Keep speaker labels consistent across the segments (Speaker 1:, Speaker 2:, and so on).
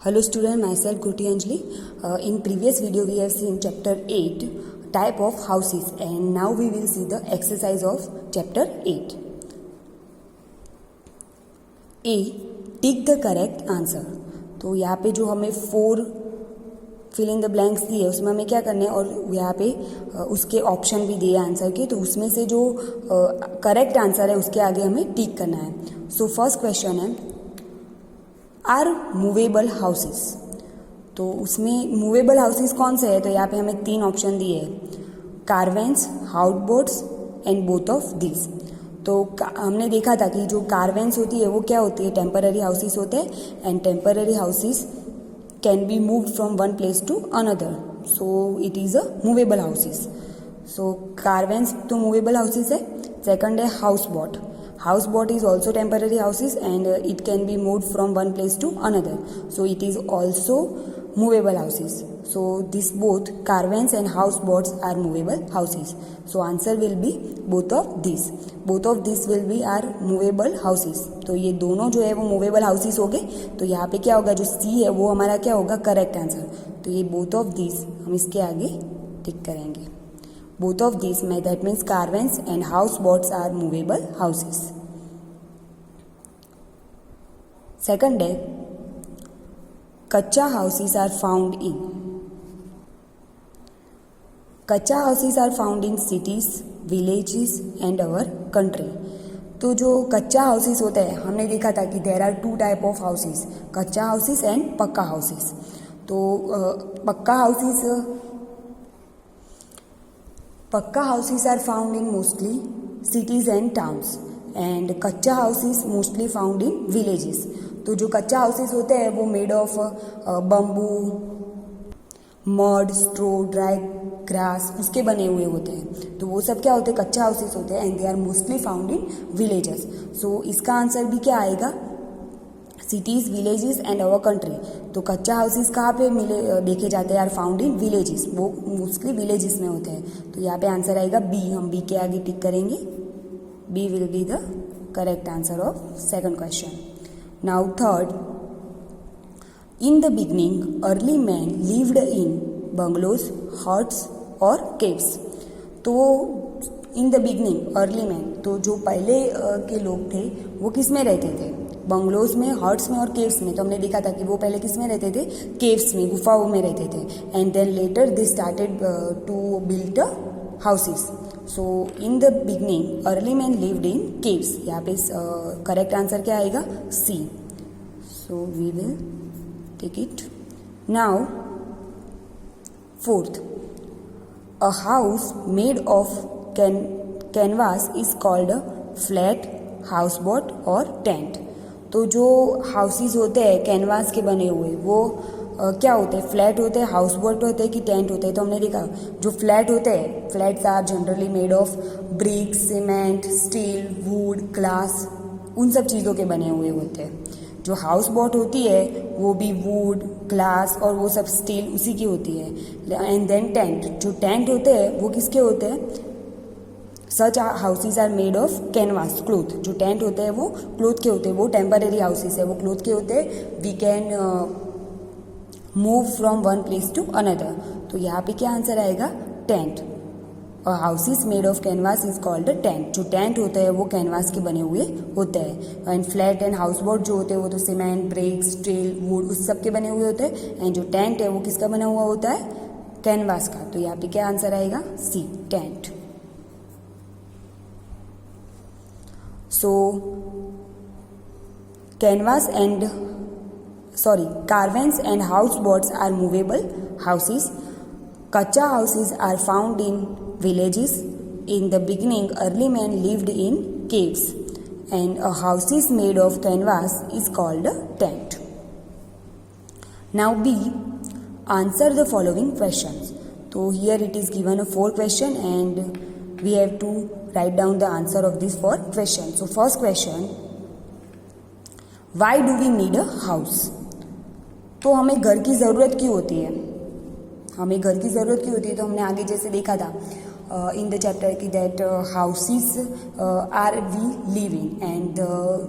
Speaker 1: Hello student, myself Kruti Anjali. In previous video we have seen chapter 8 type of houses and now we will see the exercise of chapter 8. A. Tick the correct answer. तो यहाँ पे जो हमें 4 fill in the blanks दिए उसमें हमें क्या करना है और यहाँ पे उसके ऑप्शन भी दिए आंसर के, तो उसमें से जो करेक्ट आंसर है उसके आगे हमें टिक करना है. सो फर्स्ट क्वेश्चन है आर मूवेबल हाउसेस. तो उसमें मूवेबल हाउसेस कौन से है, तो यहाँ पे हमें 3 ऑप्शन दिए हैं, caravans, houseboats and both of this. तो हमने देखा था कि जो कारवेंस होती है वो क्या होती है, टेम्पररी हाउसेस होते हैं and temporary houses can be moved from one place to another, so it is a movable houses. So caravans तो मूवेबल हाउसेस है. सेकंड है houseboat. Houseboat is also temporary houses and it can be moved from one place to another. So it is also movable houses. So this both caravans and houseboats are movable houses. So answer will be both of these. Both of these will be are movable houses. तो ये दोनों जो है वो movable houses हो गए. तो यहाँ पे क्या होगा, जो C है वो हमारा क्या होगा, करेक्ट आंसर. तो ये both of these हम इसके आगे टिक करेंगे. Both of these, that means caravans and houseboats are movable houses. Second है कच्चा houses are found in. कच्चा houses are found in cities, villages and our country. तो जो कच्चा हाउसेस होता है हमने देखा था कि there are 2 type of houses, kutcha houses and pucca houses. तो pucca houses are found in mostly cities and towns and kutcha houses mostly found in villages. तो जो कच्चा हाउसेस होते हैं वो made of bamboo, mud, straw, dry grass उसके बने हुए होते हैं. तो वो सब क्या होते हैं, कच्चा हाउसेस होते हैं and they are mostly found in villages. So इसका आंसर भी क्या आएगा, cities, villages and our country. तो कच्चा हाउसेस कहाँ पे देखे जाते हैं, आर फाउंड इन विलेजेस, वो मोस्टली विलेजेस में होते हैं. तो यहाँ पे आंसर आएगा बी. हम बी के आगे टिक करेंगे. B will be the correct answer of second question. Now third, in the beginning early man lived in bungalows, huts और केव्स. तो in the beginning early man, तो जो पहले के लोग थे वो किस में रहते थे, बंगलोज में, हट्स में और केव्स में. तो हमने देखा था कि वो पहले किस में रहते थे, केव्स में, गुफाओं में रहते थे and then later they started to build houses. So in the beginning early man lived in caves. यहाँ पे करेक्ट आंसर क्या आएगा, C. So we will take it. Now fourth, a house made of canvas is called flat, houseboat और tent. तो जो houses होते हैं canvas के बने हुए वो क्या होते हैं, फ्लैट होते हैं, हाउस बोट होते हैं कि टेंट होते हैं. तो हमने देखा जो फ्लैट होते हैं, flats are generally made of brick, cement, steel, wood, glass, उन सब चीज़ों के बने हुए होते हैं. जो हाउस बोट होती है वो भी वुड, ग्लास और वो सब स्टील उसी की होती है. एंड देन टेंट, जो टेंट होते हैं वो किसके होते हैं, such houses are made of canvas, cloth. जो टेंट होते हैं वो क्लोथ के होते हैं, वो टेम्पररी हाउसेज है, वो क्लोथ के होते हैं. We can move from one place to another. तो यहाँ पे क्या आंसर आएगा, टेंट. और houses made of canvas is called tent. जो टेंट होते हैं वो कैनवास के बने हुए होते हैं. And flat and house boat जो होते हैं वो तो सीमेंट, ब्रिक, स्टील, वुड उस सब के बने हुए होते हैं. एंड जो टेंट है वो किसका बना हुआ होता है, कैनवास का. तो यहाँ पे क्या आंसर आएगा, सी, tent. So, caravans and houseboats are movable houses. Kacha houses are found in villages. In the beginning, early men lived in caves, and a house is made of canvas is called a tent. Now B, answer the following questions. So here it is given a 4 question and we have to write down the answer of these 4 questions. So first question, why do we need a house? तो हमें घर की ज़रूरत क्यों होती है, हमें घर की ज़रूरत क्यों होती है. तो हमने आगे जैसे देखा था इन द चैप्टर की that houses are we live in and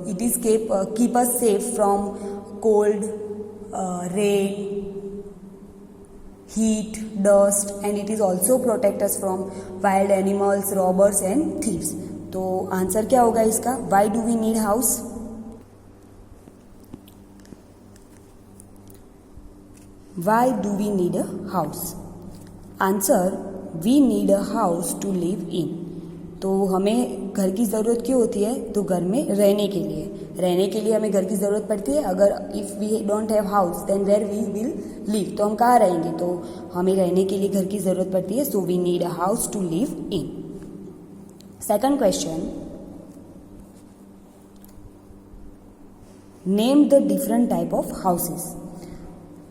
Speaker 1: it is keep us safe from cold, rain, heat, dust, and it is also protect us from wild animals, robbers and thieves. तो answer क्या होगा इसका? Why do we need house? Why do we need a house? Answer, we need a house to live in. तो हमें घर की ज़रूरत क्यों होती है? तो घर में रहने के लिए हमें घर की ज़रूरत पड़ती है. अगर if we don't have house then where we will live, तो हम कहाँ रहेंगे? तो हमें रहने के लिए घर की ज़रूरत पड़ती है. So we need a house to live in. Second question, name the different type of houses.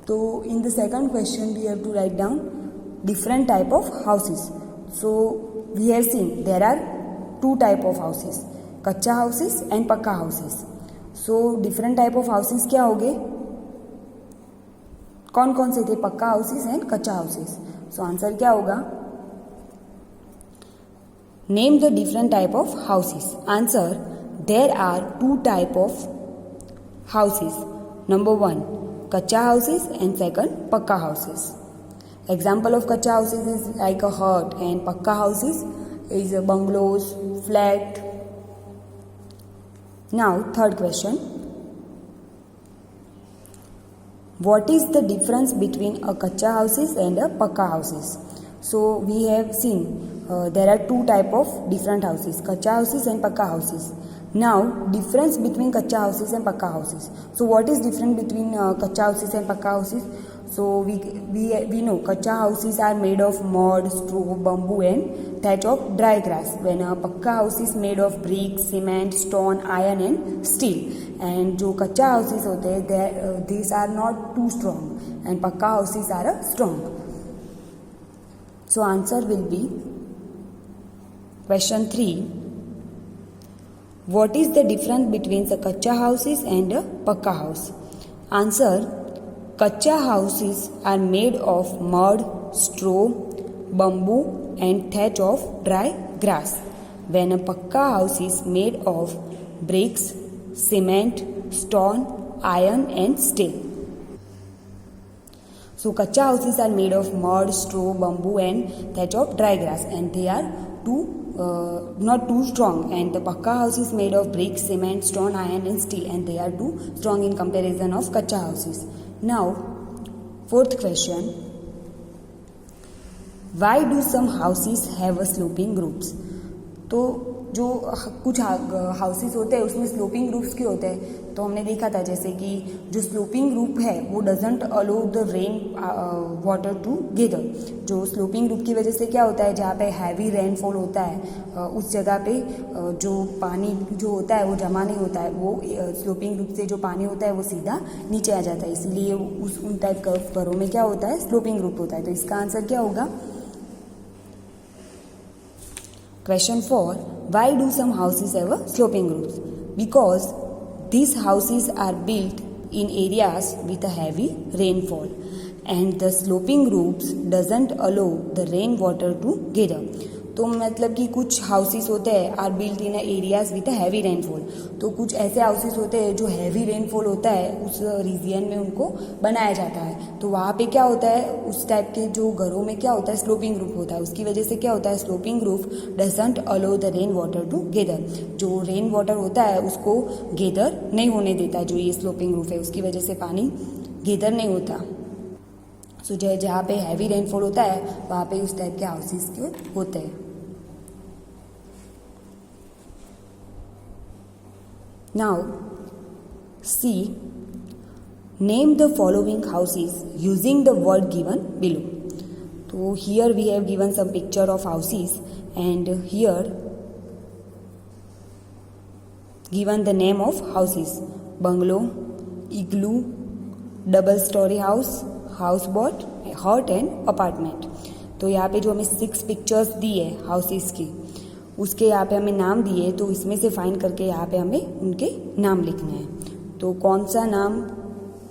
Speaker 1: तो in the second question we have to write down different type of houses. So we have seen there are two type of houses, कच्चा houses and पक्का houses. So different type of houses क्या होंगे? कौन कौन से थे? पक्का houses and कच्चा houses. So आंसर क्या होगा? Name the different type of houses. Answer, there are two type of houses. Number one, कच्चा houses and second, पक्का houses. Example of kacha houses is like a hut, and pakka houses is bungalows, flat. Now third question, what is the difference between a kacha houses and a pakka houses? So we have seen there are two type of different houses, kacha houses and pakka houses. Now difference between kacha houses and pakka houses. So what is different between kacha houses and pakka houses? So we know kacha houses are made of mud, straw, bamboo and thatch of dry grass, when a pakka house is made of bricks, cement, stone, iron and steel. And जो कच्चा houses होते हैं these are not too strong and pakka houses are strong. So answer will be question 3. What is the difference between the kacha houses and a pakka house? Answer, kacha houses are made of mud, straw, bamboo and thatch of dry grass, when a pakka house is made of bricks, cement, stone, iron and steel. So kacha houses are made of mud, straw, bamboo and thatch of dry grass, and they are not too strong, and the pakka house is made of bricks, cement, stone, iron and steel, and they are too strong in comparison of kacha houses. Now fourth question, why do some houses have a sloping roofs? तो जो कुछ houses होते हैं उसमें sloping roofs क्यों होते हैं? तो हमने देखा था जैसे कि जो स्लोपिंग रूफ है वो doesn't allow the rain water to gather. जो स्लोपिंग रूफ की वजह से क्या होता है, जहाँ पे हैवी रेनफॉल होता है उस जगह पे जो पानी जो होता है वो जमा नहीं होता है, वो स्लोपिंग रूफ से जो पानी होता है वो सीधा नीचे आ जाता है, इसीलिए उन टाइप का घरों में क्या होता है, स्लोपिंग रूफ होता है. तो इसका आंसर क्या होगा? Question 4, why do some houses have a sloping roofs? Because these houses are built in areas with a heavy rainfall, and the sloping roofs doesn't allow the rainwater to gather. तो मतलब कि कुछ houses होते हैं are built in areas with heavy rainfall. तो कुछ ऐसे houses होते हैं जो हैवी रेनफॉल होता है उस रीजन में उनको बनाया जाता है. तो वहाँ पे क्या होता है, उस टाइप के जो घरों में क्या होता है, स्लोपिंग रूफ होता है. उसकी वजह से क्या होता है, sloping roof doesn't allow the rain water to gather. जो रेन वाटर होता है उसको गेदर नहीं होने देता. जो ये स्लोपिंग रूफ है उसकी वजह से पानी गेदर नहीं होता. सो जहाँ पे हैवी रेनफॉल होता है वहाँ पे उस टाइप के हाउसेस के होते हैं. Now, C. Name the following houses using the word given below. So here we have given some picture of houses, and here given the name of houses: bungalow, igloo, double story house, houseboat, hut and apartment. तो यहाँ पे जो हमें 6 pictures दी है houses की, उसके यहाँ पे हमें नाम दिए, तो इसमें से फाइंड करके यहाँ पे हमें उनके नाम लिखने हैं. तो कौन सा नाम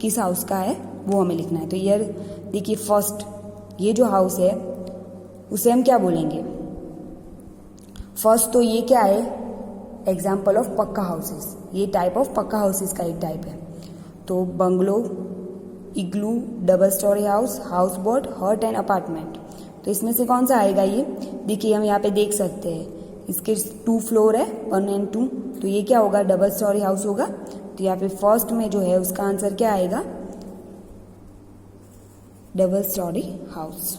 Speaker 1: किस हाउस का है वो हमें लिखना है. तो यार देखिए, फर्स्ट ये जो हाउस है उसे हम क्या बोलेंगे? फर्स्ट तो ये क्या है, एग्जाम्पल ऑफ पक्का हाउसेस. ये टाइप ऑफ पक्का हाउसेस का एक टाइप है. तो bungalow igloo, double storey house, houseboat, hut and apartment. तो इसमें से कौन सा आएगा ये? देखिए हम यहाँ पे देख सकते हैं इसके 2 फ्लोर है, 1 और 2, तो ये क्या होगा? डबल स्टोरी हाउस होगा। तो यहाँ पे फर्स्ट में जो है उसका आंसर क्या आएगा? Double storey house.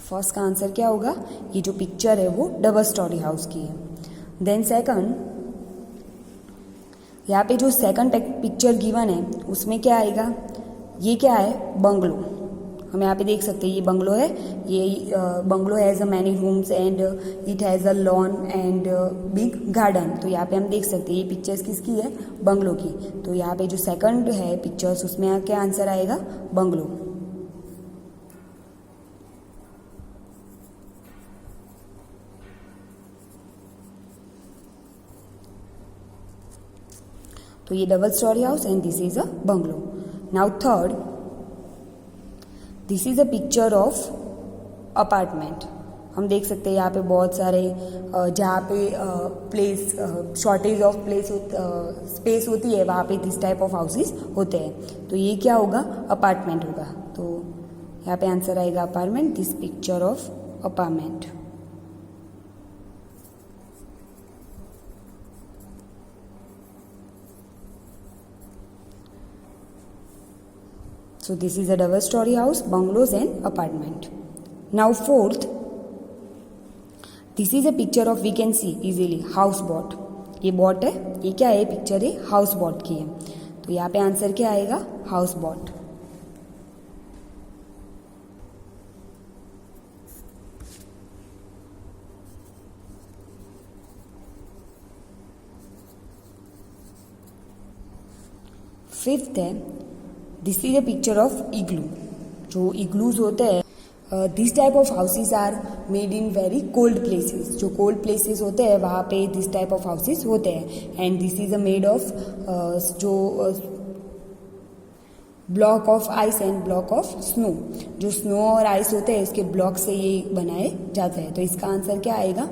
Speaker 1: फर्स्ट का आंसर क्या होगा? ये जो पिक्चर है वो डबल स्टोरी हाउस की है। देन सेकंड, यहाँ पे जो सेकंड पिक्चर गिवन है उसमें क्या आएगा? ये क्या है? बंगलो। हम यहाँ पे देख सकते हैं ये बंगलो है। ये bungalow has a many rooms and it has a lawn and big garden. तो यहाँ पे हम देख सकते हैं ये पिक्चर्स किसकी है? बंगलो की। तो यहाँ पे जो सेकंड है पिक्चर्स उसमें क्या आंसर आएगा? बंगलो। तो ये double storey house and this is a bungalow. Now third, this is a picture of apartment. हम देख सकते हैं यहाँ पे बहुत सारे जहाँ पे place shortage of place space होती है वहाँ पे दिस टाइप ऑफ हाउसेस होते हैं। तो ये क्या होगा? अपार्टमेंट होगा। तो यहाँ पे आंसर आएगा apartment, this picture of apartment. So this is a double story house, bungalows and apartment. Now fourth, this is a picture of, we can see easily, house boat. ये बोट है, ये क्या है? पिक्चर है house boat की है। तो यहाँ पे आंसर क्या आएगा? Houseboat. फिफ्थ है, this is a picture of igloo. जो इग्लूज होते हैं, this type of houses are made in very cold places. जो कोल्ड प्लेसेस होते हैं वहाँ पे दिस टाइप ऑफ हाउसेस होते हैं। And this is a made of जो block of ice and block of snow. जो स्नो और आइस होते हैं इसके ब्लॉक से ये बनाए जाते हैं। तो इसका आंसर क्या आएगा?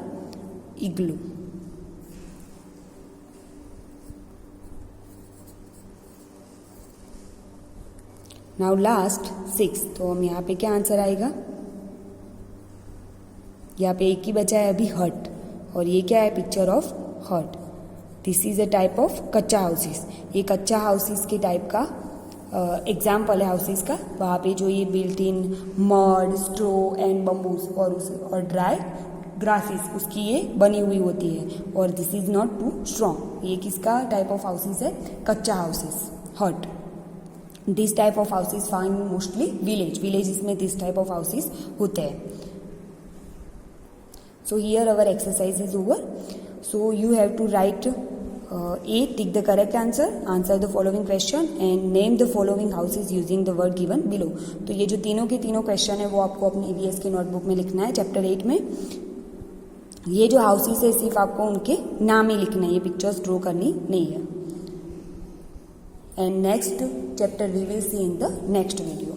Speaker 1: इग्लू। नाउ लास्ट 6, तो हम यहाँ पे क्या आंसर आएगा? यहाँ पे एक ही बचा है अभी, हट। और ये क्या है? पिक्चर ऑफ हट। This is a type of कच्चा हाउसेस। ये कच्चा हाउसेस के टाइप का एग्जाम्पल है हाउसेस का। वहाँ पे जो ये built in mud, straw and bamboos और ड्राई ग्रासेस उसकी ये बनी हुई होती है। और this is not too strong. ये किसका टाइप ऑफ हाउसेस है? कच्चा houses, hut. This type of houses found mostly villages में दिस टाइप ऑफ हाउसेस होते हैं। So here our exercise is over. So you have to write A, tick the correct answer, answer the following question and name the following houses using the word given below। तो ये जो तीनों के तीनों question है वो आपको अपनी EVS की नोटबुक में लिखना है चैप्टर 8 में। ये जो हाउसेस है सिर्फ आपको उनके नाम ही लिखना है, ये पिक्चर्स ड्रॉ करनी नहीं है। And next chapter we will see in the next video.